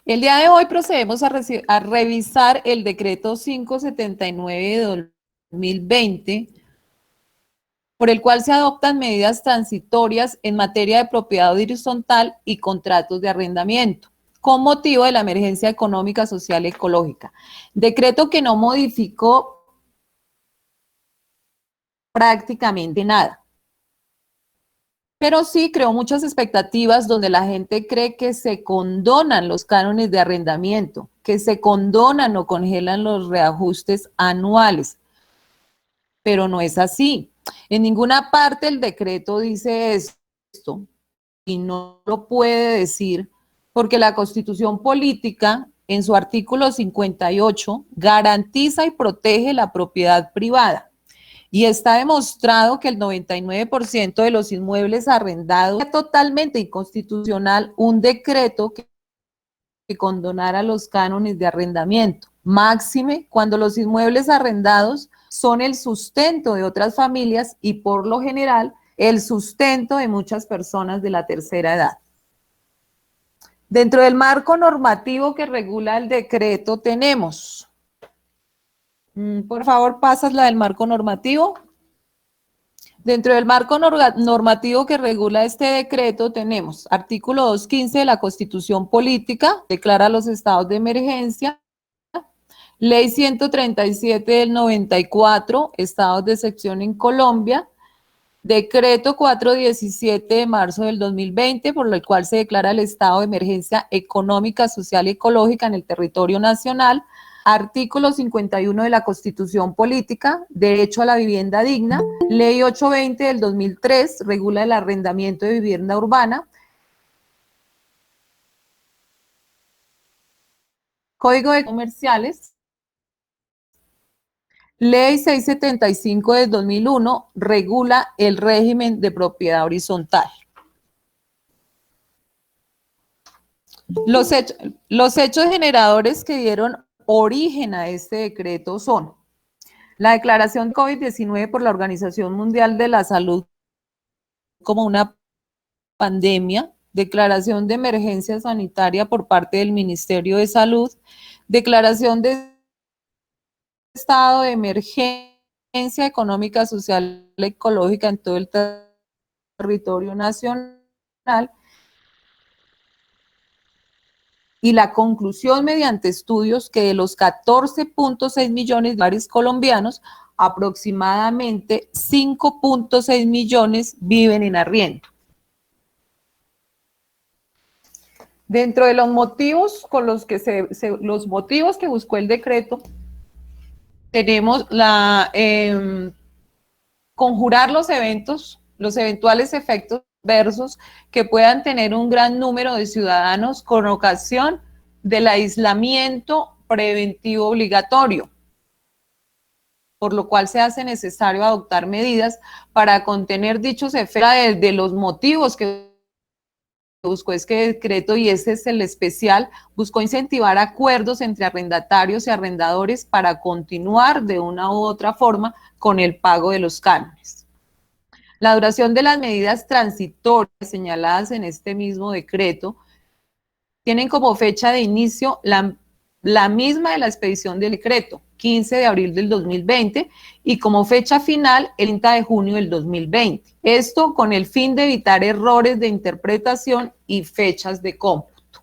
El día de hoy procedemos a revisar el decreto 579 de 2020, por el cual se adoptan medidas transitorias en materia de propiedad horizontal y contratos de arrendamiento, con motivo de la emergencia económica, social y ecológica. Decreto que no modificó prácticamente nada, pero sí creó muchas expectativas donde la gente cree que se condonan los cánones de arrendamiento, que se condonan o congelan los reajustes anuales, pero no es así. En ninguna parte el decreto dice esto y no lo puede decir porque la Constitución Política, en su artículo 58, garantiza y protege la propiedad privada. Y está demostrado que el 99% de los inmuebles arrendados es totalmente inconstitucional un decreto que condonara los cánones de arrendamiento. Máxime cuando los inmuebles arrendados son el sustento de otras familias y por lo general el sustento de muchas personas de la tercera edad. Dentro del marco normativo que regula el decreto tenemos, por favor, pasas la del marco normativo. Dentro del marco normativo que regula este decreto tenemos artículo 215 de la Constitución Política, declara los estados de emergencia, ley 137 del 94, estados de excepción en Colombia, decreto 417 de marzo del 2020, por el cual se declara el estado de emergencia económica, social y ecológica en el territorio nacional, artículo 51 de la Constitución Política, derecho a la vivienda digna, ley 820 del 2003, regula el arrendamiento de vivienda urbana, Código de Comerciales, ley 675 del 2001, regula el régimen de propiedad horizontal. Los hechos generadores que dieron origen a este decreto son la declaración COVID-19 por la Organización Mundial de la Salud como una pandemia, declaración de emergencia sanitaria por parte del Ministerio de Salud, declaración de estado de emergencia económica, social y ecológica en todo el territorio nacional y la conclusión mediante estudios que de los 14.6 millones de hogares colombianos, aproximadamente 5.6 millones viven en arriendo. Dentro de los motivos con los que los motivos que buscó el decreto, tenemos conjurar los eventuales efectos adversos que puedan tener un gran número de ciudadanos con ocasión del aislamiento preventivo obligatorio, por lo cual se hace necesario adoptar medidas para contener dichos efectos. De los motivos que buscó este decreto, y ese es el especial, buscó incentivar acuerdos entre arrendatarios y arrendadores para continuar de una u otra forma con el pago de los cánones. La duración de las medidas transitorias señaladas en este mismo decreto tienen como fecha de inicio la misma de la expedición del decreto, 15 de abril del 2020, y como fecha final, el 30 de junio del 2020. Esto con el fin de evitar errores de interpretación y fechas de cómputo.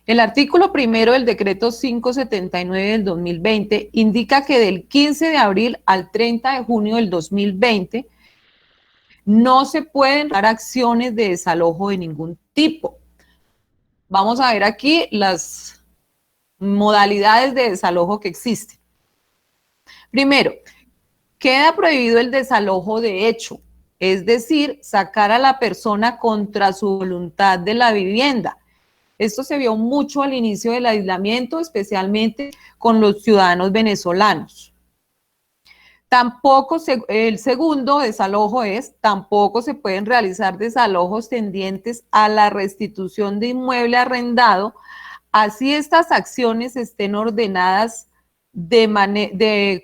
El artículo primero del decreto 579 del 2020 indica que del 15 de abril al 30 de junio del 2020 no se pueden dar acciones de desalojo de ningún tipo. Vamos a ver aquí las modalidades de desalojo que existen. Primero, queda prohibido el desalojo de hecho, es decir, sacar a la persona contra su voluntad de la vivienda. Esto se vio mucho al inicio del aislamiento, especialmente con los ciudadanos venezolanos. Tampoco, el segundo desalojo es, tampoco se pueden realizar desalojos tendientes a la restitución de inmueble arrendado, así estas acciones estén ordenadas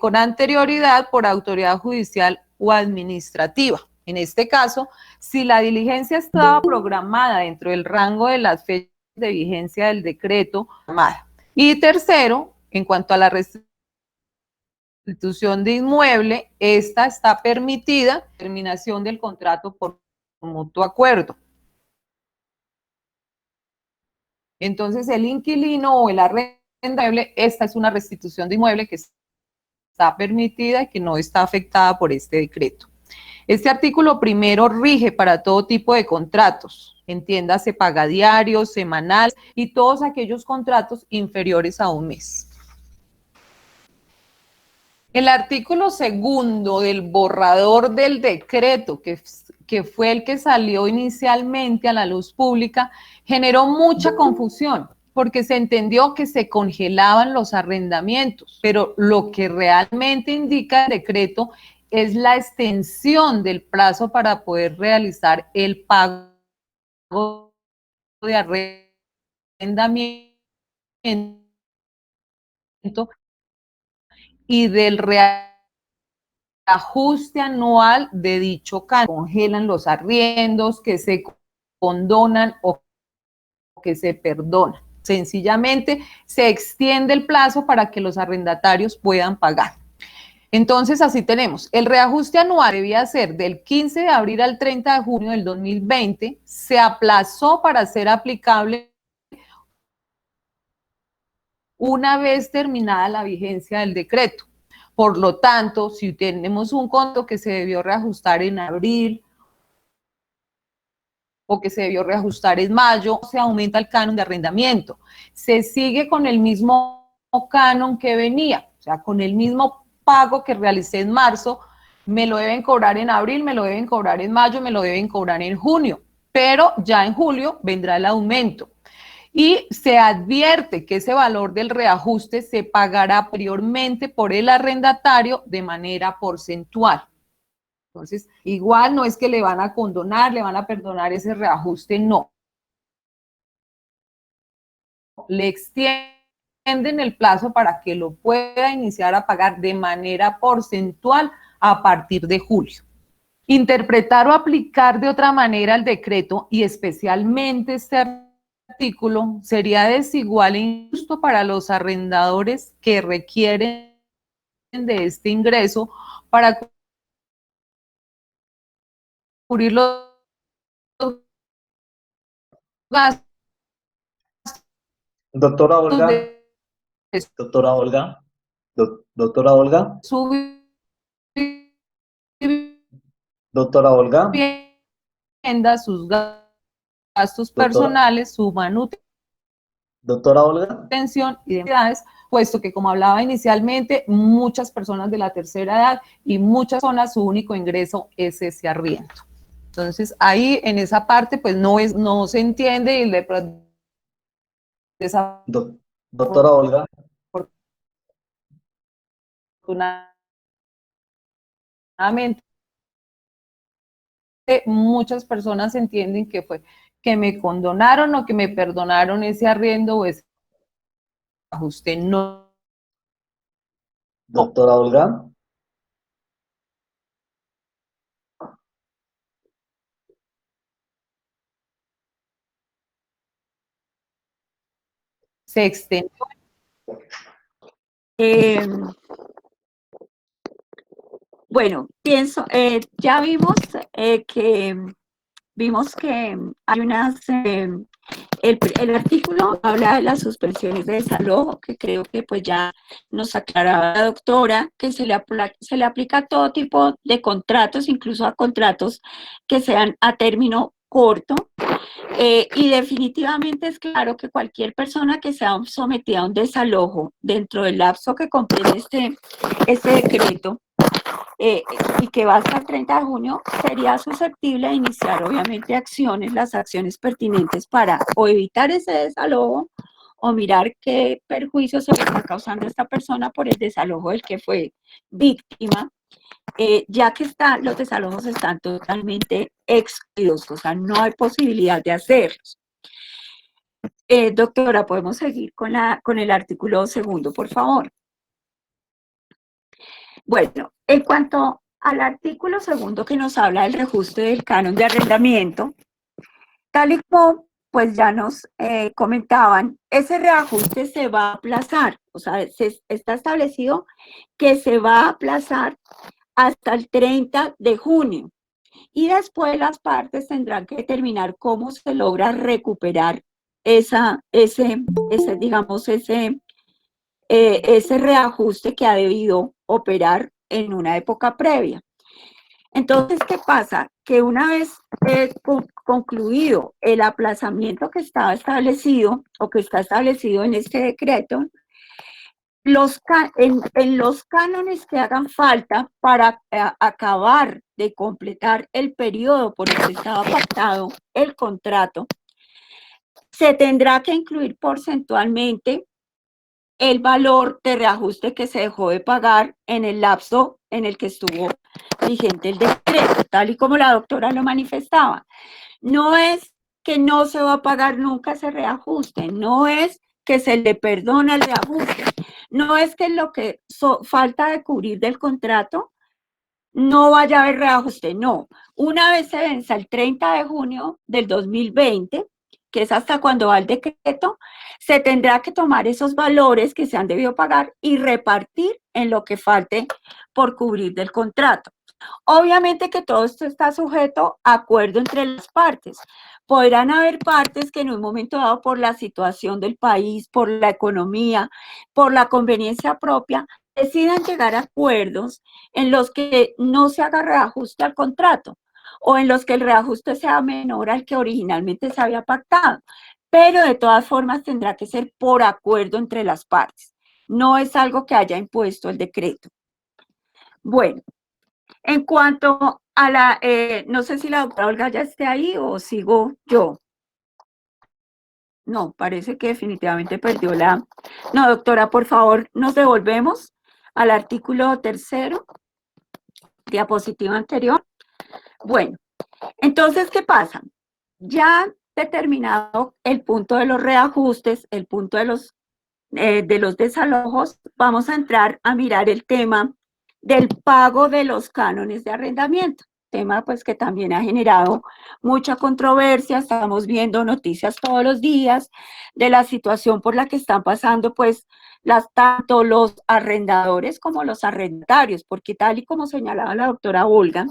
con anterioridad por autoridad judicial o administrativa. En este caso, si la diligencia estaba programada dentro del rango de las fechas de vigencia del decreto. Y tercero, en cuanto a la restitución de inmueble, esta está permitida, terminación del contrato por mutuo acuerdo. Entonces, el inquilino o el arrendable, esta es una restitución de inmueble que está permitida y que no está afectada por este decreto. Este artículo primero rige para todo tipo de contratos, entiéndase pagadiarios, semanales y todos aquellos contratos inferiores a un mes. El artículo segundo del borrador del decreto, que fue el que salió inicialmente a la luz pública, generó mucha confusión porque se entendió que se congelaban los arrendamientos, pero lo que realmente indica el decreto es la extensión del plazo para poder realizar el pago de arrendamiento y del reajuste anual de dicho canon. Congelan los arriendos, que se condonan o que se perdonan. Sencillamente se extiende el plazo para que los arrendatarios puedan pagar. Entonces, así tenemos, el reajuste anual debía ser del 15 de abril al 30 de junio del 2020, se aplazó para ser aplicable una vez terminada la vigencia del decreto. Por lo tanto, si tenemos un conto que se debió reajustar en abril o que se debió reajustar en mayo, se aumenta el canon de arrendamiento. Se sigue con el mismo canon que venía, o sea, con el mismo pago que realicé en marzo, me lo deben cobrar en abril, me lo deben cobrar en mayo, me lo deben cobrar en junio, pero ya en julio vendrá el aumento. Y se advierte que ese valor del reajuste se pagará posteriormente por el arrendatario de manera porcentual. Entonces, igual no es que le van a condonar, le van a perdonar ese reajuste, no. Le extienden el plazo para que lo pueda iniciar a pagar de manera porcentual a partir de julio. Interpretar o aplicar de otra manera el decreto y especialmente este artículo sería desigual e injusto para los arrendadores que requieren de este ingreso para cubrir los gastos Doctora Olga, de doctora Olga, doctora Olga, su doctora Olga, vivienda, sus gastos doctora, personales, su manutención doctora Olga, y demás, puesto que, como hablaba inicialmente, muchas personas de la tercera edad y muchas personas su único ingreso es ese arriendo. Entonces, ahí en esa parte, pues no se entiende y doctora Olga, desafortunadamente muchas personas entienden que fue que me condonaron o que me perdonaron ese arriendo o ese ajuste. No. doctora Olga, Se extendió. Bueno, pienso, ya vimos que hay el artículo habla de las suspensiones de desalojo, que creo que pues ya nos aclaraba la doctora, que se le aplica a todo tipo de contratos, incluso a contratos que sean a término corto. Y definitivamente es claro que cualquier persona que sea sometida a un desalojo dentro del lapso que comprende este decreto, y que va hasta el 30 de junio, sería susceptible de iniciar obviamente las acciones pertinentes para o evitar ese desalojo o mirar qué perjuicio se le está causando a esta persona por el desalojo del que fue víctima, ya que los desalojos están totalmente excluidos, o sea, no hay posibilidad de hacerlos. Doctora, ¿podemos seguir con el artículo segundo, por favor? Bueno, en cuanto al artículo segundo que nos habla del reajuste del canon de arrendamiento, tal y como pues ya nos comentaban, ese reajuste se va a aplazar, o sea, está establecido que se va a aplazar hasta el 30 de junio. Y después las partes tendrán que determinar cómo se logra recuperar ese reajuste que ha debido operar en una época previa. Entonces, ¿qué pasa? Que una vez concluido el aplazamiento que estaba establecido o que está establecido en este decreto, en los cánones que hagan falta para acabar de completar el periodo por el que estaba pactado el contrato, se tendrá que incluir porcentualmente el valor de reajuste que se dejó de pagar en el lapso en el que estuvo vigente el decreto, tal y como la doctora lo manifestaba. No es que no se va a pagar nunca ese reajuste, no es que se le perdona el reajuste, no es que lo que falta de cubrir del contrato no vaya a haber reajuste, no. Una vez se venza el 30 de junio del 2020, que es hasta cuando va el decreto, se tendrá que tomar esos valores que se han debido pagar y repartir en lo que falte por cubrir del contrato. Obviamente que todo esto está sujeto a acuerdo entre las partes. Podrán haber partes que en un momento dado, por la situación del país, por la economía, por la conveniencia propia, decidan llegar a acuerdos en los que no se haga reajuste al contrato o en los que el reajuste sea menor al que originalmente se había pactado. Pero de todas formas tendrá que ser por acuerdo entre las partes. No es algo que haya impuesto el decreto. Bueno, en cuanto a no sé si la doctora Olga ya esté ahí o sigo yo. No, parece que definitivamente perdió la... No, doctora, por favor, nos devolvemos al artículo 3º, diapositiva anterior. Bueno, entonces, ¿qué pasa? Ya determinado el punto de los reajustes, el punto de los desalojos, vamos a entrar a mirar el tema del pago de los cánones de arrendamiento, tema pues que también ha generado mucha controversia. Estamos viendo noticias todos los días de la situación por la que están pasando pues tanto los arrendadores como los arrendatarios, porque tal y como señalaba la doctora Olga,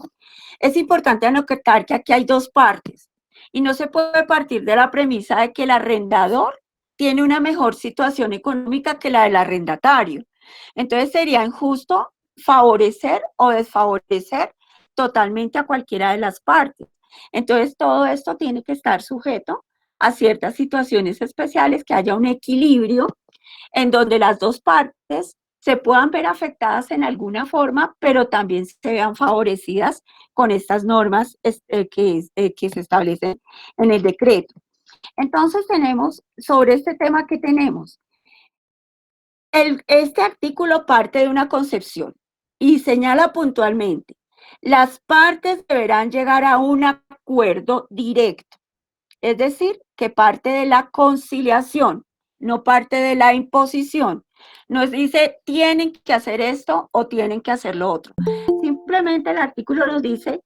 es importante anotar que aquí hay dos partes y no se puede partir de la premisa de que el arrendador tiene una mejor situación económica que la del arrendatario. Entonces sería injusto favorecer o desfavorecer totalmente a cualquiera de las partes. Entonces todo esto tiene que estar sujeto a ciertas situaciones especiales, que haya un equilibrio en donde las dos partes se puedan ver afectadas en alguna forma, pero también se vean favorecidas con estas normas que se establecen en el decreto. Entonces tenemos, sobre este tema que tenemos, este artículo parte de una concepción y señala puntualmente, las partes deberán llegar a un acuerdo directo, es decir, que parte de la conciliación, no parte de la imposición. Nos dice, tienen que hacer esto o tienen que hacer lo otro. Simplemente el artículo nos dice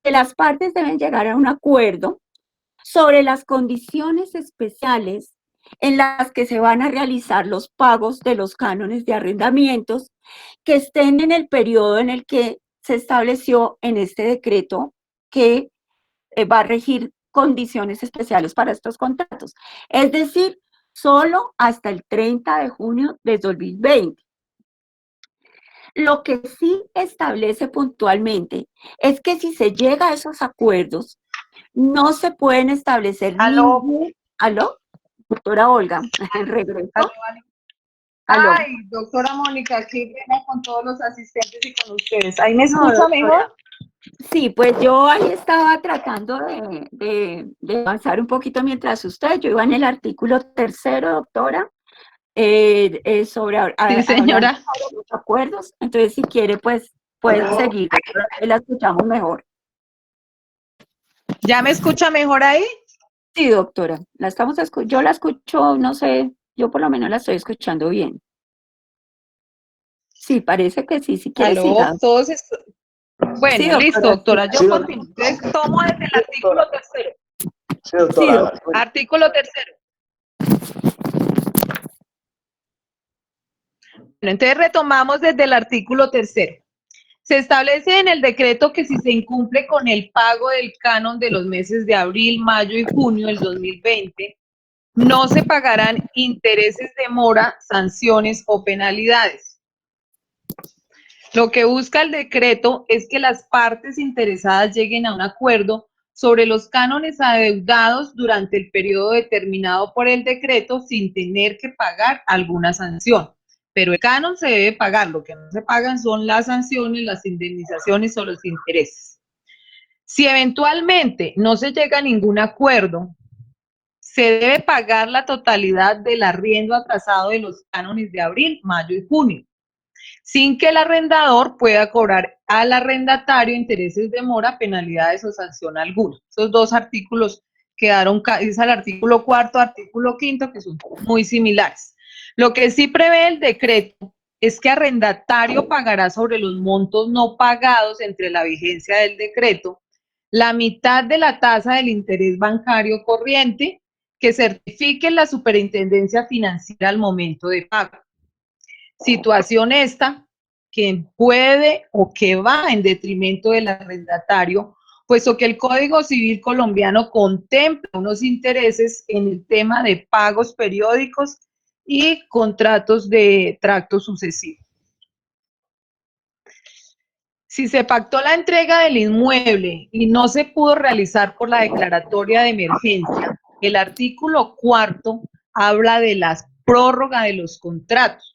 que las partes deben llegar a un acuerdo sobre las condiciones especiales en las que se van a realizar los pagos de los cánones de arrendamientos que estén en el periodo en el que se estableció en este decreto que va a regir condiciones especiales para estos contratos. Es decir, solo hasta el 30 de junio de 2020. Lo que sí establece puntualmente es que si se llega a esos acuerdos, no se pueden establecer ningún... ¿Aló? Doctora Olga, regreso. ¿Aló? Ay, doctora Mónica, qué pena con todos los asistentes y con ustedes. ¿Ahí me escucha mejor? Sí, pues yo ahí estaba tratando de avanzar un poquito mientras yo iba en el artículo 3º, doctora, sobre, sí, señora, sobre los acuerdos. Entonces, si quiere, pues pueden seguir, la escuchamos mejor. ¿Ya me escucha mejor ahí? Sí, doctora, yo la escucho, no sé, yo por lo menos la estoy escuchando bien. Sí, parece que sí, si quiere siga. Todos bueno, sí, listo, doctora, yo sí, continúo. Entonces, tomo desde el artículo 3º. Sí, doctora. Artículo tercero. Bueno, entonces retomamos desde el artículo tercero. Se establece en el decreto que si se incumple con el pago del canon de los meses de abril, mayo y junio del 2020, no se pagarán intereses de mora, sanciones o penalidades. Lo que busca el decreto es que las partes interesadas lleguen a un acuerdo sobre los cánones adeudados durante el periodo determinado por el decreto sin tener que pagar alguna sanción. Pero el canon se debe pagar, lo que no se pagan son las sanciones, las indemnizaciones o los intereses. Si eventualmente no se llega a ningún acuerdo, se debe pagar la totalidad del arriendo atrasado de los cánones de abril, mayo y junio, sin que el arrendador pueda cobrar al arrendatario intereses de mora, penalidades o sanción alguna. Esos dos artículos quedaron, es el artículo cuarto, artículo quinto, que son muy similares. Lo que sí prevé el decreto es que arrendatario pagará sobre los montos no pagados entre la vigencia del decreto la mitad de la tasa del interés bancario corriente que certifique la superintendencia financiera al momento de pago. Situación esta que puede o que va en detrimento del arrendatario, puesto que el Código Civil colombiano contempla unos intereses en el tema de pagos periódicos y contratos de tracto sucesivo. Si se pactó la entrega del inmueble y no se pudo realizar por la declaratoria de emergencia, el artículo cuarto habla de la prórroga de los contratos.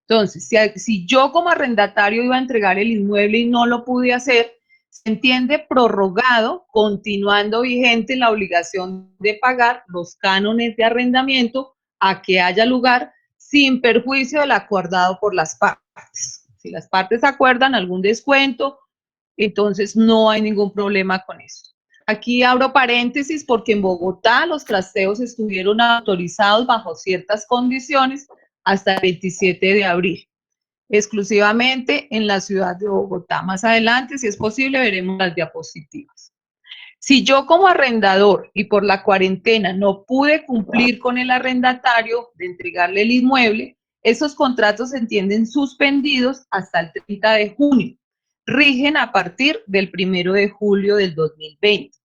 Entonces, si yo como arrendatario iba a entregar el inmueble y no lo pude hacer, se entiende prorrogado, continuando vigente la obligación de pagar los cánones de arrendamiento a que haya lugar sin perjuicio del acordado por las partes. Si las partes acuerdan algún descuento, entonces no hay ningún problema con eso. Aquí abro paréntesis porque en Bogotá los trasteos estuvieron autorizados bajo ciertas condiciones hasta el 27 de abril, exclusivamente en la ciudad de Bogotá. Más adelante, si es posible, veremos las diapositivas. Si yo como arrendador y por la cuarentena no pude cumplir con el arrendatario de entregarle el inmueble, esos contratos se entienden suspendidos hasta el 30 de junio. Rigen a partir del 1 de julio del 2020.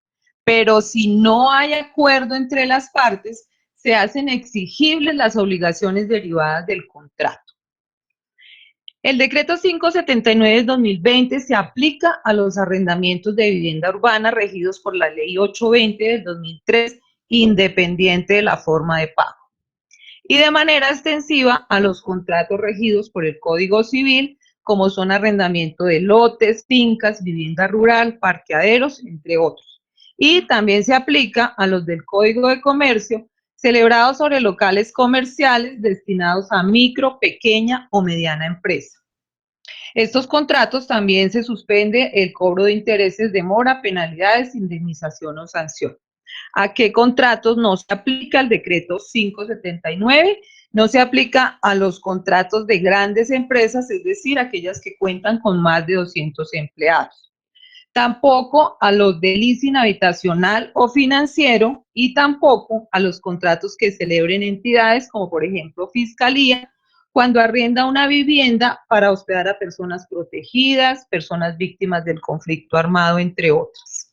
Pero si no hay acuerdo entre las partes, se hacen exigibles las obligaciones derivadas del contrato. El decreto 579 del 2020 se aplica a los arrendamientos de vivienda urbana regidos por la ley 820 del 2003, independiente de la forma de pago. Y de manera extensiva a los contratos regidos por el Código Civil, como son arrendamiento de lotes, fincas, vivienda rural, parqueaderos, entre otros. Y también se aplica a los del Código de Comercio, celebrados sobre locales comerciales destinados a micro, pequeña o mediana empresa. Estos contratos también se suspende el cobro de intereses de mora, penalidades, indemnización o sanción. ¿A qué contratos no se aplica el decreto 579? No se aplica a los contratos de grandes empresas, es decir, aquellas que cuentan con más de 200 empleados. Tampoco a los de leasing habitacional o financiero y tampoco a los contratos que celebren entidades como por ejemplo Fiscalía, cuando arrienda una vivienda para hospedar a personas protegidas, personas víctimas del conflicto armado, entre otras.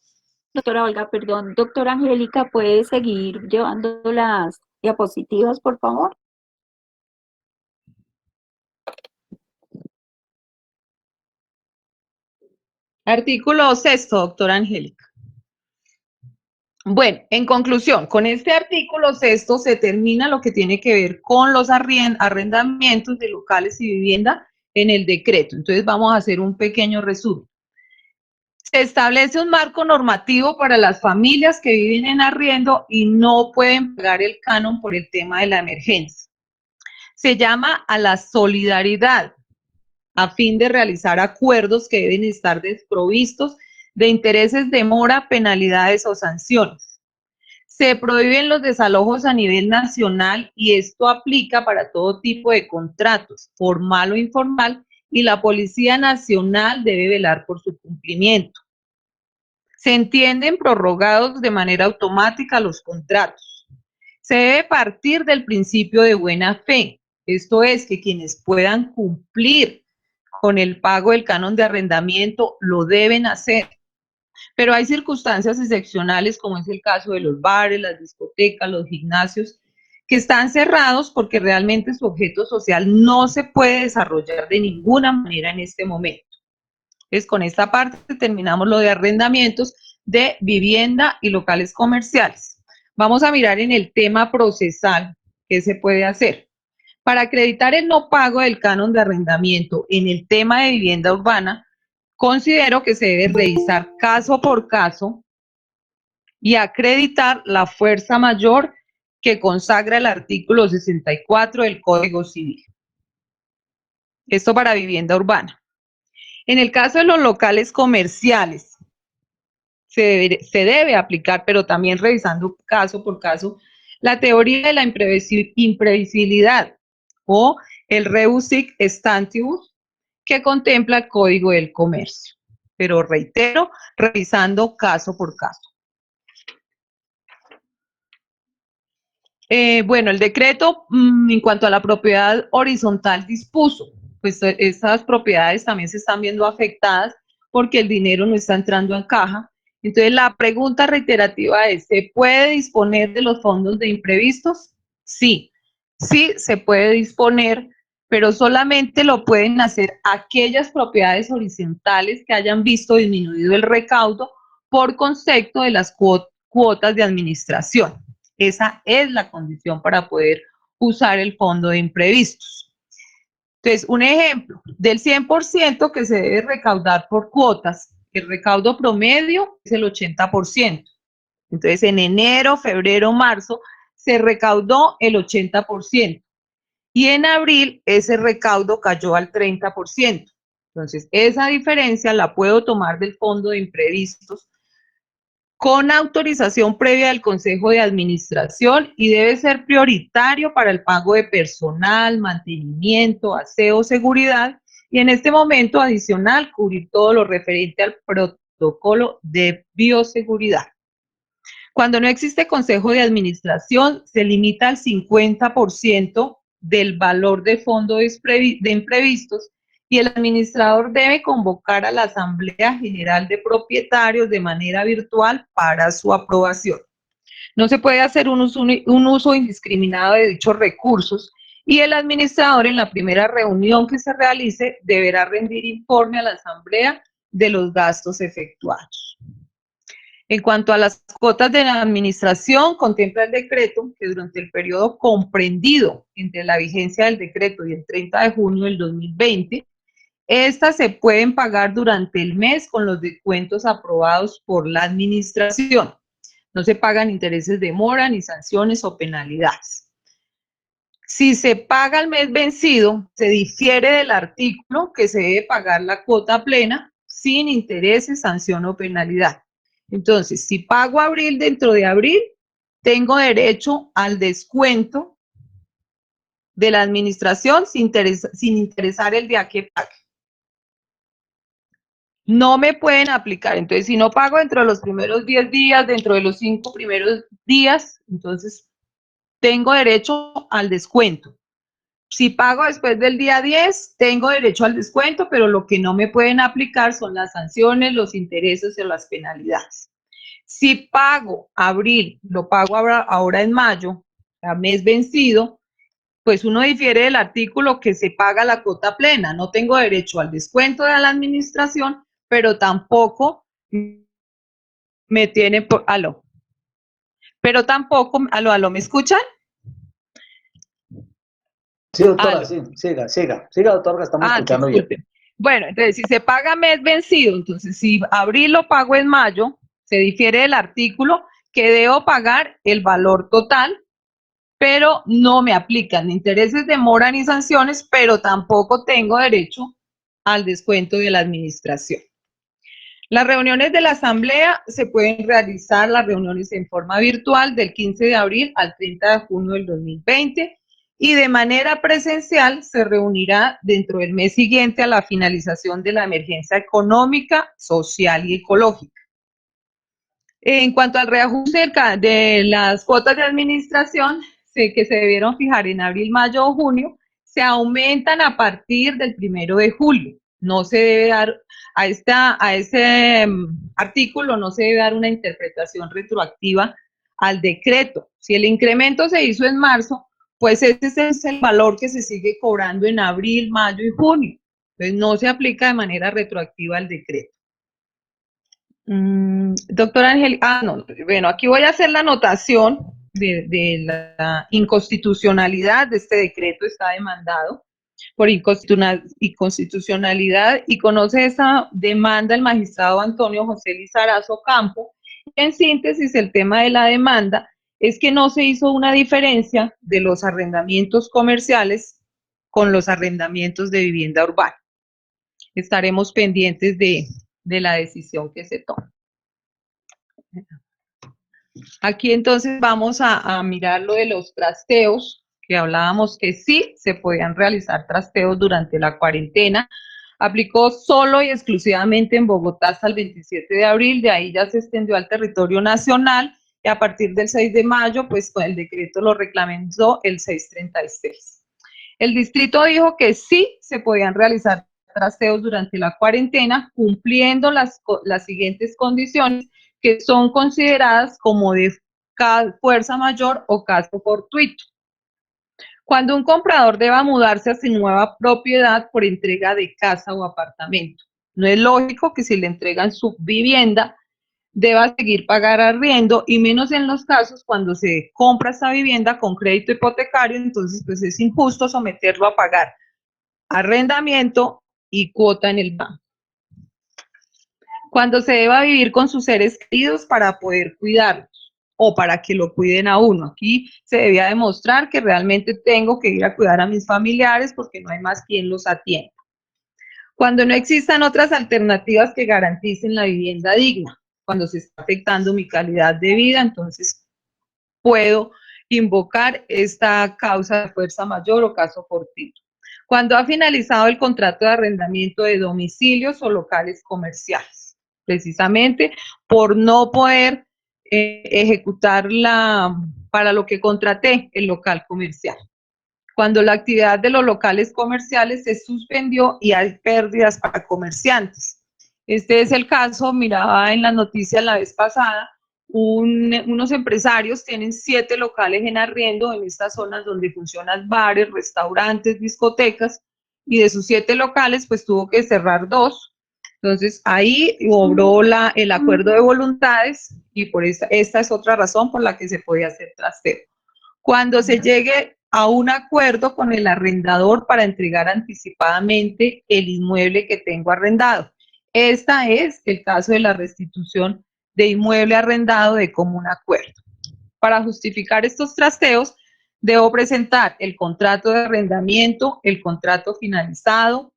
Doctora Olga, perdón. Doctora Angélica, ¿puede seguir llevando las diapositivas, por favor? Artículo sexto, doctora Angélica. Bueno, en conclusión, con este artículo sexto se termina lo que tiene que ver con los arrendamientos de locales y vivienda en el decreto. Entonces vamos a hacer un pequeño resumen. Se establece un marco normativo para las familias que viven en arriendo y no pueden pagar el canon por el tema de la emergencia. Se llama a la solidaridad a fin de realizar acuerdos que deben estar desprovistos de intereses de mora, penalidades o sanciones. Se prohíben los desalojos a nivel nacional y esto aplica para todo tipo de contratos, formal o informal, y la Policía Nacional debe velar por su cumplimiento. Se entienden prorrogados de manera automática los contratos. Se debe partir del principio de buena fe, esto es, que quienes puedan cumplir con el pago del canon de arrendamiento lo deben hacer. Pero hay circunstancias excepcionales, como es el caso de los bares, las discotecas, los gimnasios, que están cerrados porque realmente su objeto social no se puede desarrollar de ninguna manera en este momento. Entonces, con esta parte terminamos lo de arrendamientos de vivienda y locales comerciales. Vamos a mirar en el tema procesal qué se puede hacer. Para acreditar el no pago del canon de arrendamiento en el tema de vivienda urbana, considero que se debe revisar caso por caso y acreditar la fuerza mayor que consagra el artículo 64 del Código Civil. Esto para vivienda urbana. En el caso de los locales comerciales, se debe aplicar, pero también revisando caso por caso, la teoría de la imprevisibilidad o el rebus sic stantibus que contempla el Código del Comercio. Pero reitero, revisando caso por caso. Bueno, el decreto en cuanto a la propiedad horizontal dispuso, pues esas propiedades también se están viendo afectadas porque el dinero no está entrando en caja. Entonces la pregunta reiterativa es, ¿se puede disponer de los fondos de imprevistos? Sí, sí se puede disponer, pero solamente lo pueden hacer aquellas propiedades horizontales que hayan visto disminuido el recaudo por concepto de las cuotas de administración. Esa es la condición para poder usar el fondo de imprevistos. Entonces, un ejemplo, del 100% que se debe recaudar por cuotas, el recaudo promedio es el 80%. Entonces, en enero, febrero, marzo, se recaudó el 80%. Y en abril, ese recaudo cayó al 30%. Entonces, esa diferencia la puedo tomar del fondo de imprevistos con autorización previa del Consejo de Administración y debe ser prioritario para el pago de personal, mantenimiento, aseo, seguridad y en este momento adicional cubrir todo lo referente al protocolo de bioseguridad. Cuando no existe Consejo de Administración, se limita al 50% del valor de fondo de imprevistos y el administrador debe convocar a la Asamblea General de Propietarios de manera virtual para su aprobación. No se puede hacer un uso indiscriminado de dichos recursos y el administrador en la primera reunión que se realice deberá rendir informe a la Asamblea de los gastos efectuados. En cuanto a las cuotas de la administración, contempla el decreto que durante el periodo comprendido entre la vigencia del decreto y el 30 de junio del 2020, estas se pueden pagar durante el mes con los descuentos aprobados por la administración. No se pagan intereses de mora, ni sanciones o penalidades. Si se paga el mes vencido, se difiere del artículo que se debe pagar la cuota plena sin intereses, sanción o penalidad. Entonces, si pago abril dentro de abril, tengo derecho al descuento de la administración sin interesar el día que pague. No me pueden aplicar. Entonces, si no pago dentro de los primeros 10 días, dentro de los 5 primeros días, entonces tengo derecho al descuento. Si pago después del día 10, tengo derecho al descuento, pero lo que no me pueden aplicar son las sanciones, los intereses o las penalidades. Si pago abril, lo pago ahora en mayo, a mes vencido, pues uno difiere del artículo que se paga la cuota plena. No tengo derecho al descuento de la administración, pero tampoco me tiene por, aló. Pero tampoco, aló, ¿me escuchan? Sí, doctora, sí, siga, doctora, que estamos escuchando disculpe. Bien. Bueno, entonces, si se paga mes vencido, entonces, si abril lo pago en mayo, se difiere del artículo que debo pagar el valor total, pero no me aplican ni intereses de mora ni sanciones, pero tampoco tengo derecho al descuento de la administración. Las reuniones de la Asamblea se pueden realizar las reuniones en forma virtual del 15 de abril al 30 de junio del 2020 y de manera presencial se reunirá dentro del mes siguiente a la finalización de la emergencia económica, social y ecológica. En cuanto al reajuste de las cuotas de administración, que se debieron fijar en abril, mayo o junio, se aumentan a partir del 1 de julio. No se debe dar a ese artículo, no se debe dar una interpretación retroactiva al decreto. Si el incremento se hizo en marzo, pues ese es el valor que se sigue cobrando en abril, mayo y junio. Entonces no se aplica de manera retroactiva al decreto. Doctora Ángel, no, bueno, aquí voy a hacer la anotación de la inconstitucionalidad de este decreto. Está demandado por inconstitucionalidad y conoce esa demanda el magistrado Antonio José Lizarazo Campo. En síntesis, el tema de la demanda es que no se hizo una diferencia de los arrendamientos comerciales con los arrendamientos de vivienda urbana. Estaremos pendientes de la decisión que se tome. Aquí entonces vamos a mirar lo de los trasteos, que hablábamos que sí se podían realizar trasteos durante la cuarentena. Aplicó solo y exclusivamente en Bogotá hasta el 27 de abril, de ahí ya se extendió al territorio nacional y a partir del 6 de mayo, pues el decreto lo reglamentó el 636. El distrito dijo que sí se podían realizar trasteos durante la cuarentena, cumpliendo las siguientes condiciones que son consideradas como de fuerza mayor o caso fortuito. Cuando un comprador deba mudarse a su nueva propiedad por entrega de casa o apartamento. No es lógico que si le entregan su vivienda deba seguir pagar arriendo, y menos en los casos cuando se compra esa vivienda con crédito hipotecario. Entonces pues es injusto someterlo a pagar arrendamiento y cuota en el banco. Cuando se deba vivir con sus seres queridos para poder cuidarlos o para que lo cuiden a uno. Aquí se debía demostrar que realmente tengo que ir a cuidar a mis familiares porque no hay más quien los atienda. Cuando no existan otras alternativas que garanticen la vivienda digna, cuando se está afectando mi calidad de vida, entonces puedo invocar esta causa de fuerza mayor o caso fortuito. Cuando ha finalizado el contrato de arrendamiento de domicilios o locales comerciales, precisamente por no poder ejecutar para lo que contraté el local comercial. Cuando la actividad de los locales comerciales se suspendió y hay pérdidas para comerciantes. Este es el caso, miraba en las noticias la vez pasada, unos empresarios tienen 7 locales en arriendo en estas zonas donde funcionan bares, restaurantes, discotecas, y de sus 7 locales pues tuvo que cerrar 2. Entonces ahí obró el acuerdo de voluntades y por esta es otra razón por la que se podía hacer trasteo. Cuando se llegue a un acuerdo con el arrendador para entregar anticipadamente el inmueble que tengo arrendado. Este es el caso de la restitución de inmueble arrendado de común acuerdo. Para justificar estos trasteos, debo presentar el contrato de arrendamiento, el contrato finalizado,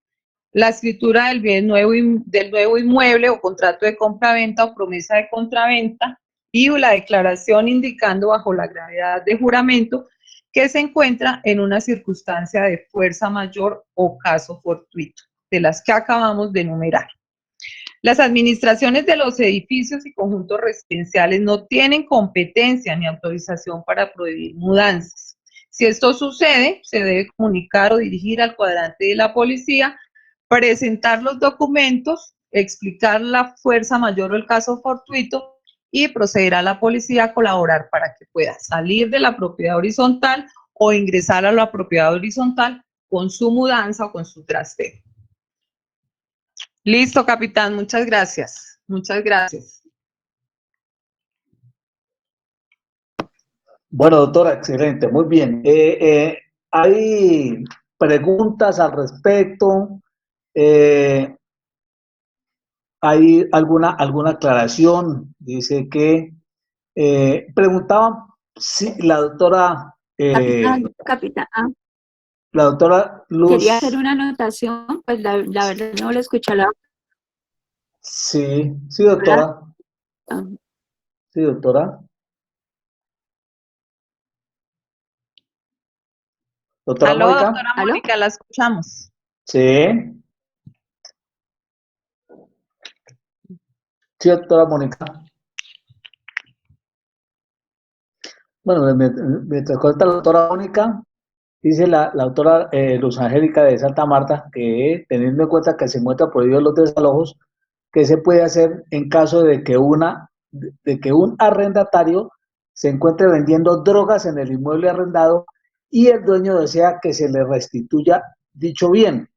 la escritura del bien nuevo, del nuevo inmueble o contrato de compraventa o promesa de compraventa, y la declaración indicando bajo la gravedad de juramento que se encuentra en una circunstancia de fuerza mayor o caso fortuito, de las que acabamos de enumerar. Las administraciones de los edificios y conjuntos residenciales no tienen competencia ni autorización para prohibir mudanzas. Si esto sucede, se debe comunicar o dirigir al cuadrante de la policía, presentar los documentos, explicar la fuerza mayor o el caso fortuito y proceder a la policía a colaborar para que pueda salir de la propiedad horizontal o ingresar a la propiedad horizontal con su mudanza o con su trasteo. Listo, capitán, muchas gracias. Muchas gracias. Bueno, doctora, excelente, muy bien. ¿Hay preguntas al respecto? ¿Hay alguna aclaración? Dice que preguntaban si la doctora Capitán, la doctora Luz. quería hacer una anotación, pues la verdad no lo escuché. Sí, sí, doctora. Sí, doctora. Doctora Aló, Mónica. doctora Mónica, la escuchamos. Sí. Sí, doctora Mónica. Bueno, me tocó esta la doctora Mónica, dice la autora Luz Angélica de Santa Marta, que teniendo en cuenta que se encuentra prohibido los desalojos, ¿qué se puede hacer en caso de que un arrendatario se encuentre vendiendo drogas en el inmueble arrendado y el dueño desea que se le restituya dicho bien?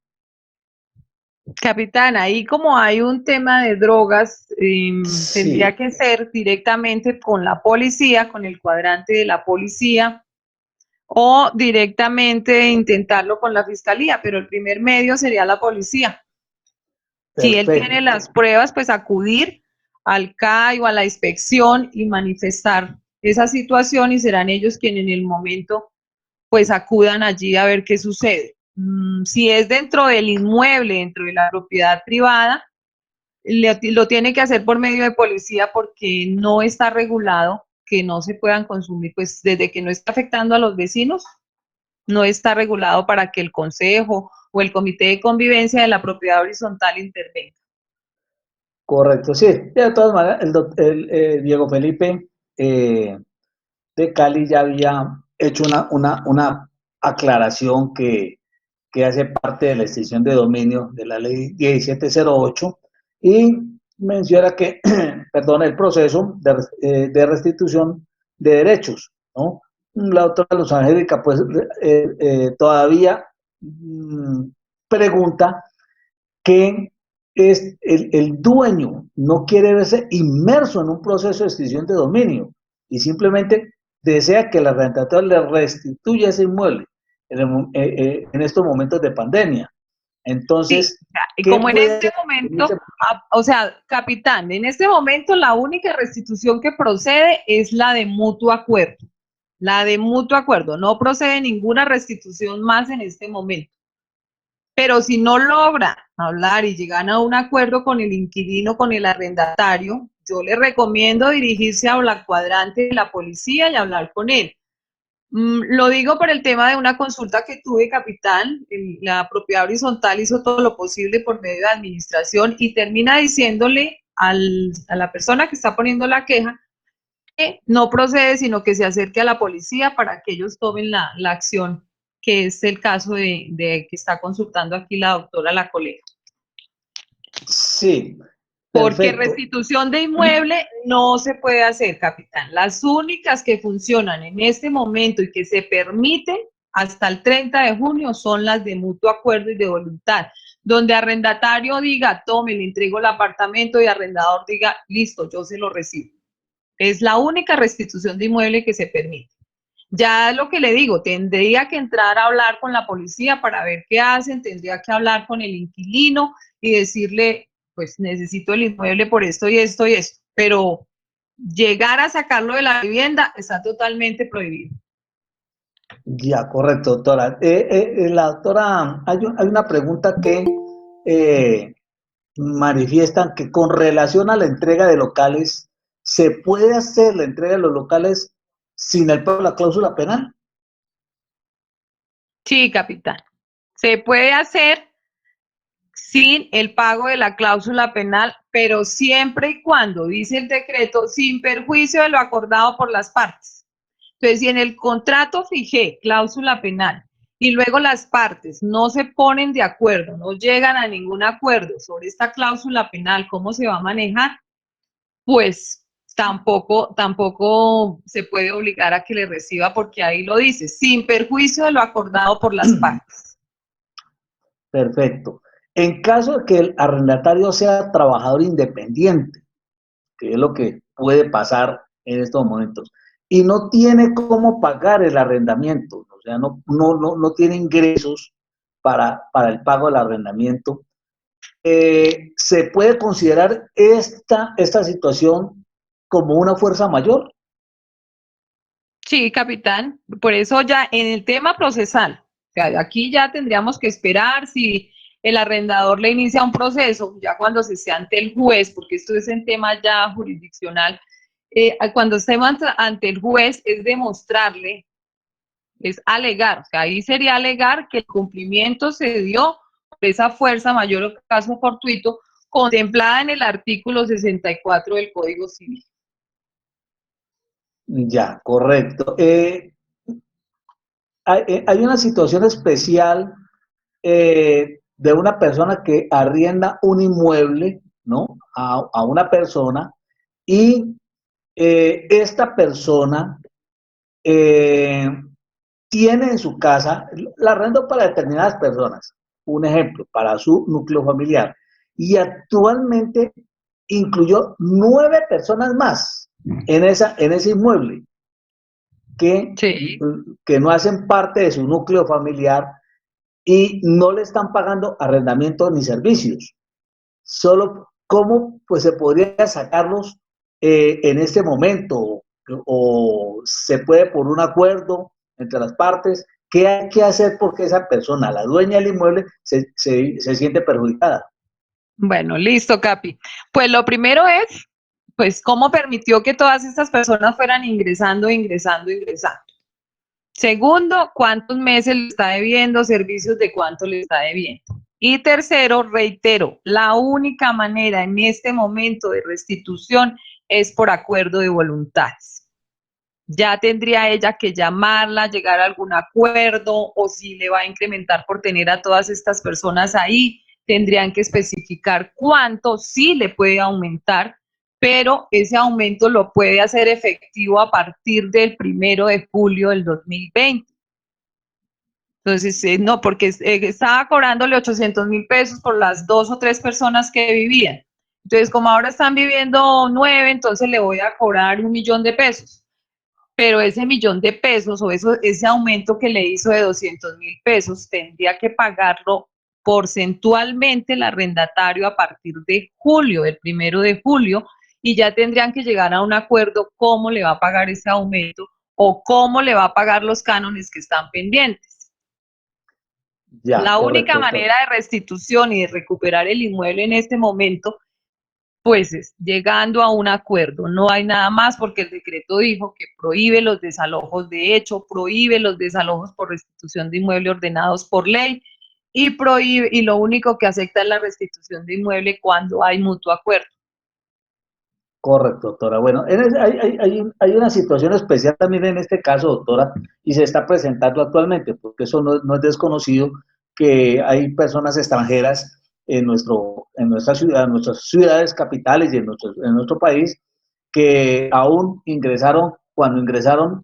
Capitán, ahí como hay un tema de drogas, tendría Sí, que ser directamente con la policía, con el cuadrante de la policía, o directamente intentarlo con la fiscalía, pero el primer medio sería la policía. Si él tiene perfecto. las pruebas, pues acudir al CAI o a la inspección y manifestar esa situación y serán ellos quienes en el momento pues acudan allí a ver qué sucede. Si es dentro del inmueble, dentro de la propiedad privada, lo tiene que hacer por medio de policía porque no está regulado que no se puedan consumir, pues desde que no está afectando a los vecinos, no está regulado para que el consejo o el comité de convivencia de la propiedad horizontal intervenga. Correcto, sí. De todas maneras, Diego Felipe de Cali ya había hecho una aclaración que hace parte de la extinción de dominio de la ley 1708 y menciona que, perdón, el proceso de restitución de derechos, ¿no? La doctora Luz Angélica, pues, todavía pregunta que es el dueño no quiere verse inmerso en un proceso de extinción de dominio y simplemente desea que la arrendatario le restituya ese inmueble en estos momentos de pandemia. Sí, Entonces, y ¿qué como en puede este hacer en momento, ese o sea, capitán, en este momento la única restitución que procede es la de mutuo acuerdo. La de mutuo acuerdo, no procede ninguna restitución más en este momento. Pero si no logra hablar y llegan a un acuerdo con el inquilino, con el arrendatario, yo le recomiendo dirigirse a la cuadrante de la policía y hablar con él. Lo digo por el tema de una consulta que tuve, capitán. La propiedad horizontal hizo todo lo posible por medio de administración y termina diciéndole a la persona que está poniendo la queja que no procede, sino que se acerque a la policía para que ellos tomen la acción, que es el caso de que está consultando aquí la doctora, la colega. Sí, Porque perfecto. restitución de inmueble no se puede hacer, capitán. Las únicas que funcionan en este momento y que se permiten hasta el 30 de junio son las de mutuo acuerdo y de voluntad, donde arrendatario diga, tome, le entrego el apartamento y arrendador diga, listo, yo se lo recibo. Es la única restitución de inmueble que se permite. Ya lo que le digo, tendría que entrar a hablar con la policía para ver qué hacen, tendría que hablar con el inquilino y decirle, pues necesito el inmueble por esto y esto y esto, pero llegar a sacarlo de la vivienda está totalmente prohibido. Ya, correcto, doctora. La doctora, hay una pregunta que eh, manifiestan que con relación a la entrega de locales, ¿se puede hacer la entrega de los locales sin el pago de la cláusula penal? Sí, capitán. Se puede hacer sin el pago de la cláusula penal, pero siempre y cuando, dice el decreto, sin perjuicio de lo acordado por las partes. Entonces, si en el contrato fijé cláusula penal y luego las partes no se ponen de acuerdo, no llegan a ningún acuerdo sobre esta cláusula penal, cómo se va a manejar, pues tampoco se puede obligar a que le reciba porque ahí lo dice, sin perjuicio de lo acordado por las partes. Perfecto. En caso de que el arrendatario sea trabajador independiente, que es lo que puede pasar en estos momentos, y no tiene cómo pagar el arrendamiento, o sea, no tiene ingresos para el pago del arrendamiento, ¿se puede considerar esta situación como una fuerza mayor? Sí, capitán. Por eso ya en el tema procesal, o sea, aquí ya tendríamos que esperar si el arrendador le inicia un proceso, ya cuando se esté ante el juez, porque esto es en tema ya jurisdiccional, cuando estemos ante el juez es demostrarle, es alegar, o sea, ahí sería alegar que el cumplimiento se dio por esa fuerza mayor o caso fortuito contemplada en el artículo 64 del Código Civil. Ya, correcto. Hay una situación especial de una persona que arrienda un inmueble, ¿no? A una persona y esta persona eh, tiene en su casa, la arrendo para determinadas personas, un ejemplo, para su núcleo familiar, y actualmente incluyó 9 personas más en ese inmueble que, Sí. que no hacen parte de su núcleo familiar y no le están pagando arrendamiento ni servicios. Solo cómo pues se podría sacarlos en este momento o se puede por un acuerdo entre las partes. ¿Qué hay que hacer porque esa persona, la dueña del inmueble, se siente perjudicada? Bueno, listo, Capi. Pues lo primero es, pues, cómo permitió que todas estas personas fueran ingresando, ingresando, ingresando. Segundo, cuántos meses le está debiendo, servicios de cuánto le está debiendo. Y tercero, reitero, la única manera en este momento de restitución es por acuerdo de voluntades. Ya tendría ella que llamarla, llegar a algún acuerdo, o si le va a incrementar por tener a todas estas personas ahí, tendrían que especificar cuánto sí le puede aumentar, pero ese aumento lo puede hacer efectivo a partir del 1 de julio del 2020. Entonces, no, porque estaba cobrándole 800.000 pesos por las 2 o 3 personas que vivían. Entonces, como ahora están viviendo 9, entonces le voy a cobrar 1 millón de pesos. Pero ese 1 millón de pesos o ese aumento que le hizo de 200.000 pesos tendría que pagarlo porcentualmente el arrendatario a partir de julio, el 1 de julio, y ya tendrían que llegar a un acuerdo cómo le va a pagar ese aumento o cómo le va a pagar los cánones que están pendientes. Ya, La única correcto, doctor. manera de restitución y de recuperar el inmueble en este momento pues es llegando a un acuerdo. No hay nada más porque el decreto dijo que prohíbe los desalojos de hecho, prohíbe los desalojos por restitución de inmueble ordenados por ley y prohíbe, y lo único que acepta es la restitución de inmueble cuando hay mutuo acuerdo. Correcto, doctora. Bueno, hay una situación especial también en este caso, doctora, y se está presentando actualmente, porque eso no es desconocido, que hay personas extranjeras en nuestras ciudades capitales y en nuestro país, que aún ingresaron, cuando ingresaron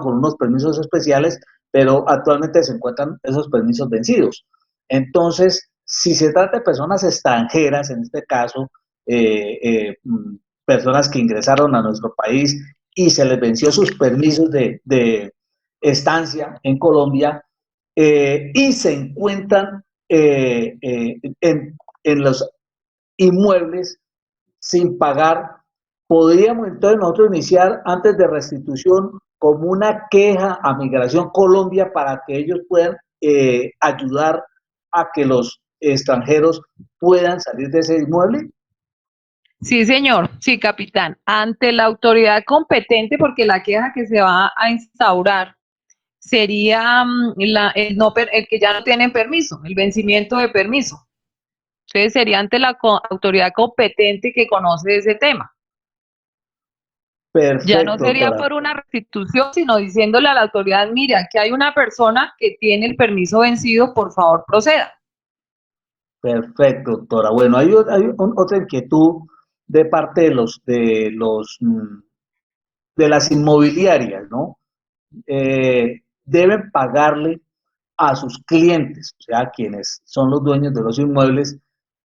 con unos permisos especiales, pero actualmente se encuentran esos permisos vencidos. Entonces, si se trata de personas extranjeras, en este caso, eh, eh, personas que ingresaron a nuestro país y se les venció sus permisos de estancia en Colombia y se encuentran en los inmuebles sin pagar, podríamos entonces nosotros iniciar antes de restitución como una queja a Migración Colombia para que ellos puedan ayudar a que los extranjeros puedan salir de ese inmueble. Sí, señor, sí, capitán. Ante la autoridad competente, porque la queja que se va a instaurar sería el que ya no tienen permiso, el vencimiento de permiso. Entonces sería ante la autoridad competente que conoce ese tema. Ya no Perfecto, sería doctora. por una restitución, sino diciéndole a la autoridad, mire, aquí hay una persona que tiene el permiso vencido, por favor proceda. Perfecto, doctora. Bueno, otra inquietud de parte de las inmobiliarias, ¿no? Deben pagarle a sus clientes, o sea, quienes son los dueños de los inmuebles.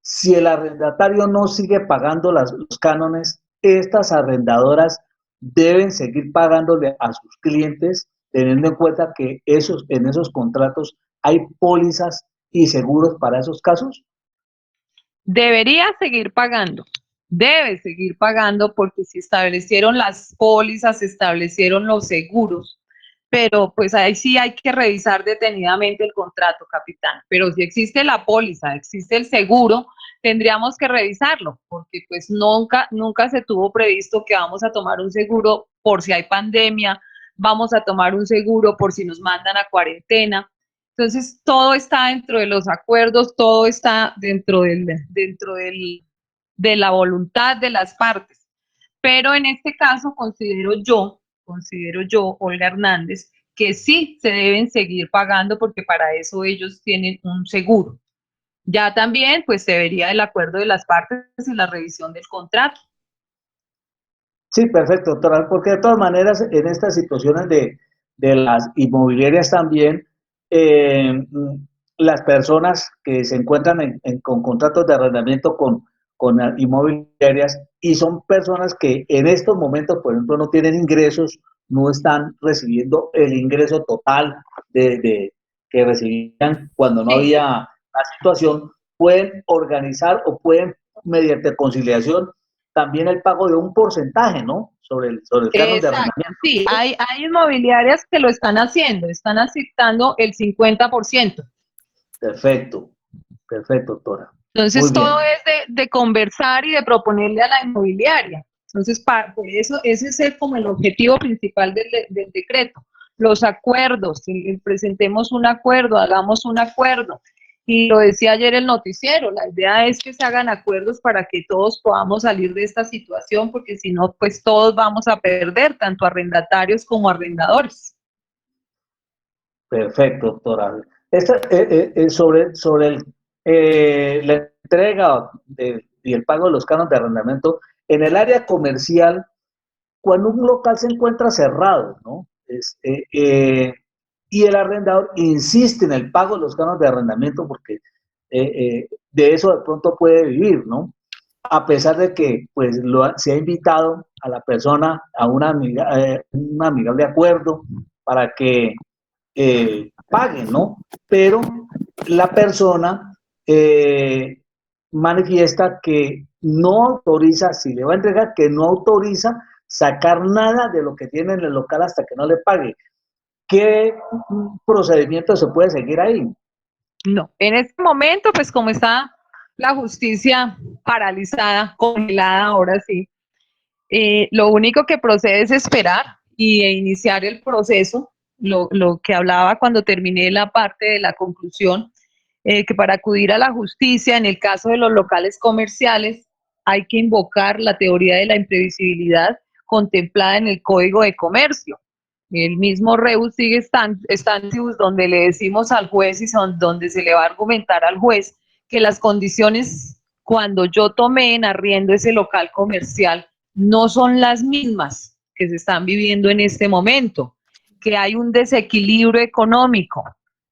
Si el arrendatario no sigue pagando los cánones, estas arrendadoras deben seguir pagándole a sus clientes, teniendo en cuenta que en esos contratos hay pólizas y seguros para esos casos. Debería seguir pagando, debe seguir pagando porque se establecieron las pólizas, se establecieron los seguros, pero pues ahí sí hay que revisar detenidamente el contrato, capitán. Pero si existe la póliza, existe el seguro, tendríamos que revisarlo, porque pues nunca se tuvo previsto que vamos a tomar un seguro por si hay pandemia, vamos a tomar un seguro por si nos mandan a cuarentena. Entonces, todo está dentro de los acuerdos, todo está de la voluntad de las partes. Pero en este caso considero yo considero yo, Olga Hernández, que sí se deben seguir pagando porque para eso ellos tienen un seguro. Ya también, pues, se vería el acuerdo de las partes y la revisión del contrato. Sí, perfecto, doctora, porque de todas maneras en estas situaciones de las inmobiliarias también, las personas que se encuentran con contratos de arrendamiento con inmobiliarias y son personas que en estos momentos, por ejemplo, no tienen ingresos, no están recibiendo el ingreso total que recibían cuando no Sí. había la situación, pueden organizar o pueden, mediante conciliación, también el pago de un porcentaje, ¿no? Sobre el canon de Exacto, arrendamiento. sí, hay inmobiliarias que lo están haciendo, están aceptando el 50%. Perfecto, perfecto, doctora. Muy Entonces, todo bien. es de conversar y de proponerle a la inmobiliaria. Entonces, por eso, ese es como el objetivo principal del decreto. Los acuerdos, presentemos un acuerdo, hagamos un acuerdo. Y lo decía ayer el noticiero, la idea es que se hagan acuerdos para que todos podamos salir de esta situación, porque si no, pues todos vamos a perder, tanto arrendatarios como arrendadores. Perfecto, doctora. Sobre la entrega y el pago de los canos de arrendamiento, en el área comercial, cuando un local se encuentra cerrado, ¿no? Y el arrendador insiste en el pago de los canos de arrendamiento porque de eso de pronto puede vivir, ¿no? A pesar de que pues se ha invitado a la persona a un amigable acuerdo para que paguen, ¿no? Pero la persona manifiesta que no autoriza, si le va a entregar, que no autoriza sacar nada de lo que tiene en el local hasta que no le pague. ¿Qué procedimiento se puede seguir ahí? No, en este momento, pues como está la justicia paralizada, congelada, ahora sí, lo único que procede es esperar e iniciar el proceso, lo que hablaba cuando terminé la parte de la conclusión, que para acudir a la justicia, en el caso de los locales comerciales, hay que invocar la teoría de la imprevisibilidad contemplada en el Código de Comercio. El mismo rebus sigue stantibus, donde le decimos al juez y donde se le va a argumentar al juez que las condiciones cuando yo tomé en arriendo ese local comercial no son las mismas que se están viviendo en este momento, que hay un desequilibrio económico.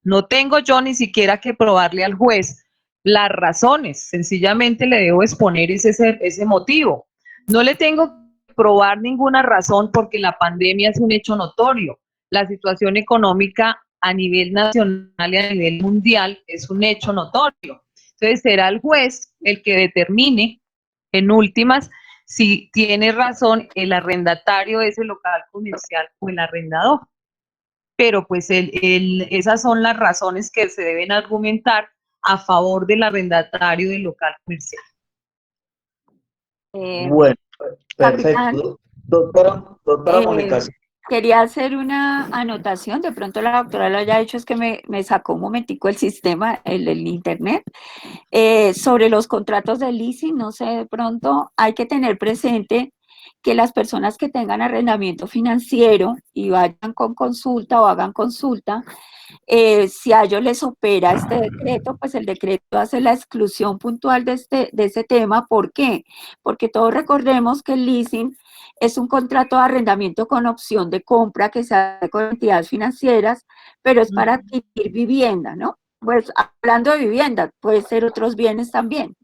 No tengo yo ni siquiera que probarle al juez las razones, sencillamente le debo exponer ese motivo. No le tengo que probar ninguna razón porque la pandemia es un hecho notorio. La situación económica a nivel nacional y a nivel mundial es un hecho notorio. Entonces será el juez el que determine en últimas si tiene razón el arrendatario de ese local comercial o el arrendador. Pero pues esas son las razones que se deben argumentar a favor del arrendatario del local comercial. Bueno, Capitán, perfecto. Doctora Mónica. quería hacer una anotación, de pronto la doctora lo haya hecho, es que me sacó un momentico el sistema, el internet, sobre los contratos de leasing, no sé, de pronto hay que tener presente que las personas que tengan arrendamiento financiero y vayan con consulta o hagan consulta, si a ellos les opera este decreto, pues el decreto hace la exclusión puntual de ese tema. ¿Por qué? Porque todos recordemos que el leasing es un contrato de arrendamiento con opción de compra que se hace con entidades financieras, pero es para adquirir vivienda, ¿no? Pues hablando de vivienda, puede ser otros bienes también.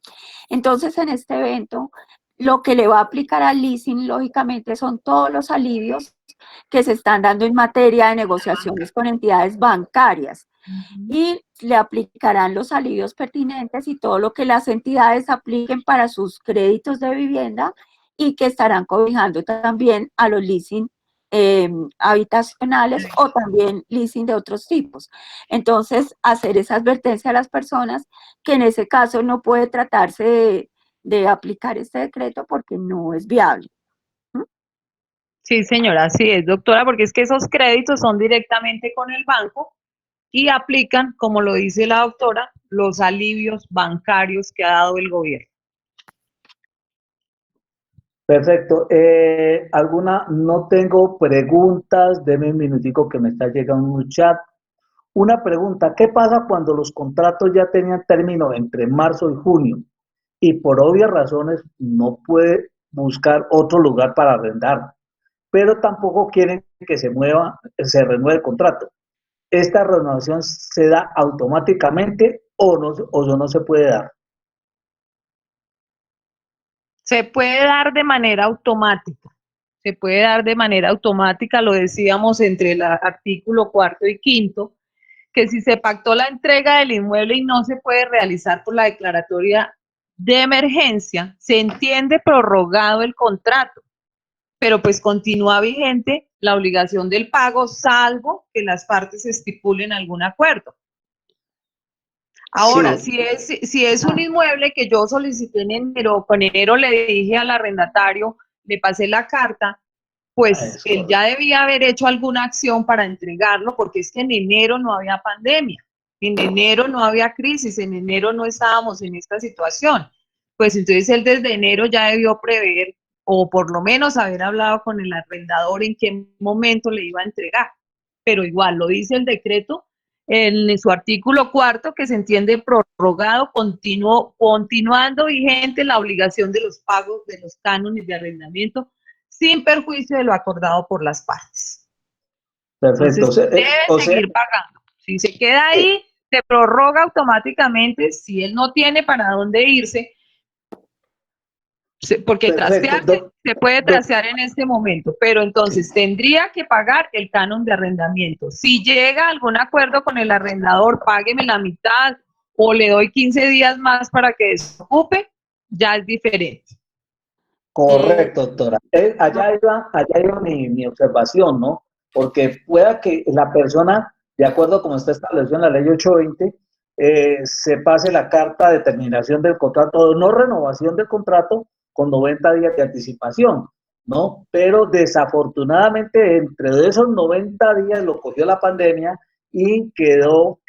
Entonces, en este evento, lo que le va a aplicar al leasing, lógicamente, son todos los alivios que se están dando en materia de negociaciones con entidades bancarias y le aplicarán los alivios pertinentes y todo lo que las entidades apliquen para sus créditos de vivienda y que estarán cobijando también a los leasing habitacionales o también leasing de otros tipos. Entonces, hacer esa advertencia a las personas que en ese caso no puede tratarse de aplicar este decreto porque no es viable. Sí, señora, así es, doctora, porque es que esos créditos son directamente con el banco y aplican, como lo dice la doctora, los alivios bancarios que ha dado el gobierno. Perfecto. No tengo preguntas, deme un minutico que me está llegando un chat. Una pregunta, ¿qué pasa cuando los contratos ya tenían término entre marzo y junio y por obvias razones no puede buscar otro lugar para arrendar, pero tampoco quieren que se renueve el contrato? ¿Esta renovación se da automáticamente o no se puede dar? Se puede dar de manera automática. Se puede dar de manera automática, lo decíamos entre el artículo cuarto y quinto, que si se pactó la entrega del inmueble y no se puede realizar por la declaratoria de emergencia, se entiende prorrogado el contrato, pero pues continúa vigente la obligación del pago, salvo que las partes estipulen algún acuerdo. Ahora, Sí, si es un inmueble que yo solicité en enero, con enero le dije al arrendatario, le pasé la carta, pues es él ya correcto. debía haber hecho alguna acción para entregarlo, porque es que en enero no había pandemia, en enero no había crisis, en enero no estábamos en esta situación. Pues entonces él desde enero ya debió prever, o por lo menos haber hablado con el arrendador en qué momento le iba a entregar. Pero igual, lo dice el decreto en su artículo cuarto, que se entiende prorrogado, continuando vigente la obligación de los pagos de los cánones de arrendamiento sin perjuicio de lo acordado por las partes. Perfecto. Entonces, debe seguir pagando. Si se queda ahí, se prorroga automáticamente. Si él no tiene para dónde irse, porque perfecto. trastearse se puede trastear en este momento, pero Sí. entonces tendría que pagar el canon de arrendamiento. Si llega a algún acuerdo con el arrendador, págueme la mitad o le doy 15 días más para que desocupe, ya es diferente. Eh, Correcto, doctora. Allá iba mi observación, ¿no? Porque pueda que la persona, de acuerdo a como está establecido en la ley 820, se pase la carta de terminación del contrato o no renovación del contrato con 90 días de anticipación, ¿no? Pero desafortunadamente entre esos 90 días lo cogió la pandemia y quedó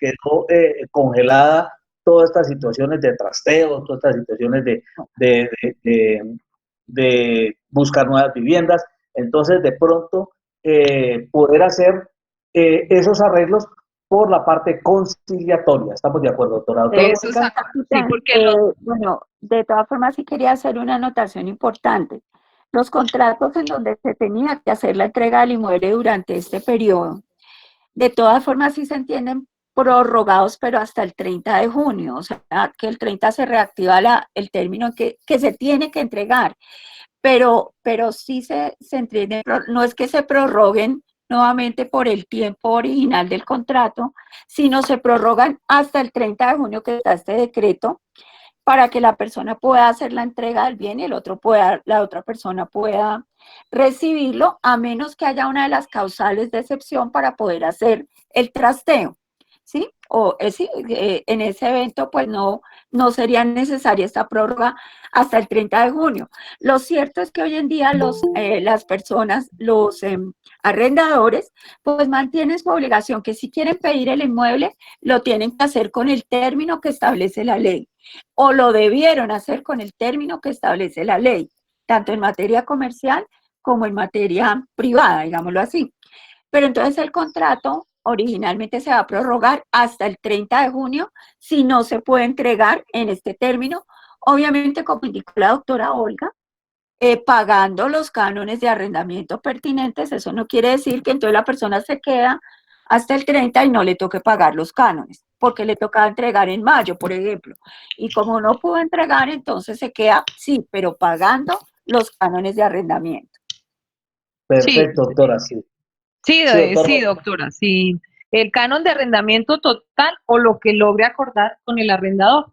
congelada todas estas situaciones de trasteo, todas estas situaciones de, de, de buscar nuevas viviendas. Entonces, de pronto, poder hacer esos arreglos por la parte conciliatoria. ¿Estamos de acuerdo, doctora? ¿Doctora Eso Mónica? es, sí, Capitán, porque los bueno, de todas formas sí quería hacer una anotación importante. Los contratos en donde se tenía que hacer la entrega del inmueble durante este periodo, de todas formas sí se entienden prorrogados, pero hasta el 30 de junio, o sea, que el 30 se reactiva el término que se tiene que entregar, pero sí se entiende, no es que se prorroguen nuevamente por el tiempo original del contrato, sino se prorrogan hasta el 30 de junio que está este decreto, para que la persona pueda hacer la entrega del bien y la otra persona pueda recibirlo, a menos que haya una de las causales de excepción para poder hacer el trasteo, ¿sí? Sí, en ese evento, pues no sería necesaria esta prórroga hasta el 30 de junio. Lo cierto es que hoy en día las personas, los arrendadores, pues mantienen su obligación que si quieren pedir el inmueble, lo tienen que hacer con el término que establece la ley, o lo debieron hacer con el término que establece la ley, tanto en materia comercial como en materia privada, digámoslo así. Pero entonces el contrato originalmente se va a prorrogar hasta el 30 de junio si no se puede entregar en este término, obviamente como indicó la doctora Olga, pagando los cánones de arrendamiento pertinentes. Eso no quiere decir que entonces la persona se queda hasta el 30 y no le toque pagar los cánones, porque le tocaba entregar en mayo, por ejemplo. Y como no pudo entregar, entonces se queda, sí, pero pagando los cánones de arrendamiento. sí, Perfecto, doctora, sí. sí, Sí, doctor. sí, doctora, sí. El canon de arrendamiento total o lo que logre acordar con el arrendador.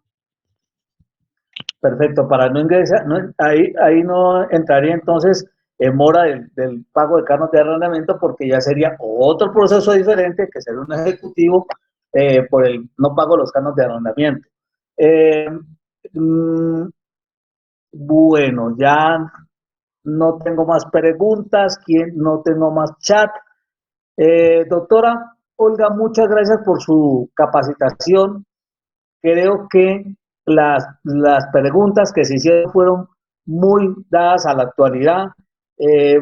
Perfecto, para no ingresar, ahí no entraría entonces en mora del pago de cargos de arrendamiento porque ya sería otro proceso diferente que sería un ejecutivo por el no pago de los cargos de arrendamiento. Eh, mm, bueno, ya no tengo más preguntas, no tengo más chat. Doctora Olga, muchas gracias por su capacitación. Creo que las preguntas que se hicieron fueron muy dadas a la actualidad.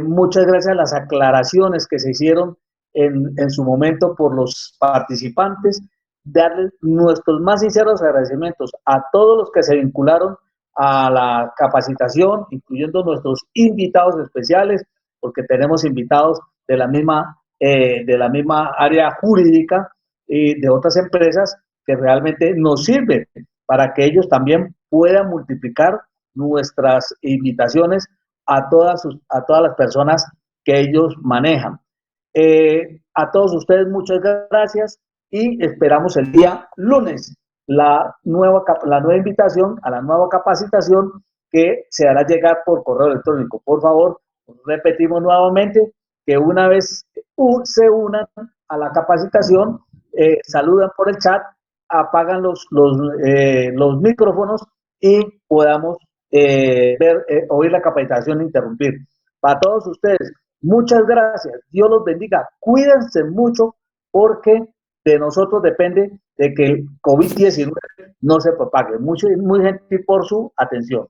Muchas gracias a las aclaraciones que se hicieron en su momento por los participantes. Darles nuestros más sinceros agradecimientos a todos los que se vincularon a la capacitación, incluyendo nuestros invitados especiales, porque tenemos invitados de la misma área jurídica y de otras empresas que realmente nos sirven para que ellos también puedan multiplicar nuestras invitaciones a todas las personas que ellos manejan. A todos ustedes muchas gracias y esperamos el día lunes la nueva invitación a la nueva capacitación que se hará llegar por correo electrónico. Por favor, repetimos nuevamente que una vez se unan a la capacitación, saludan por el chat, apagan los micrófonos y podamos oír la capacitación e interrumpir. Para todos ustedes, muchas gracias. Dios los bendiga. Cuídense mucho porque de nosotros depende de que el COVID-19 no se propague. Muy gentil por su atención.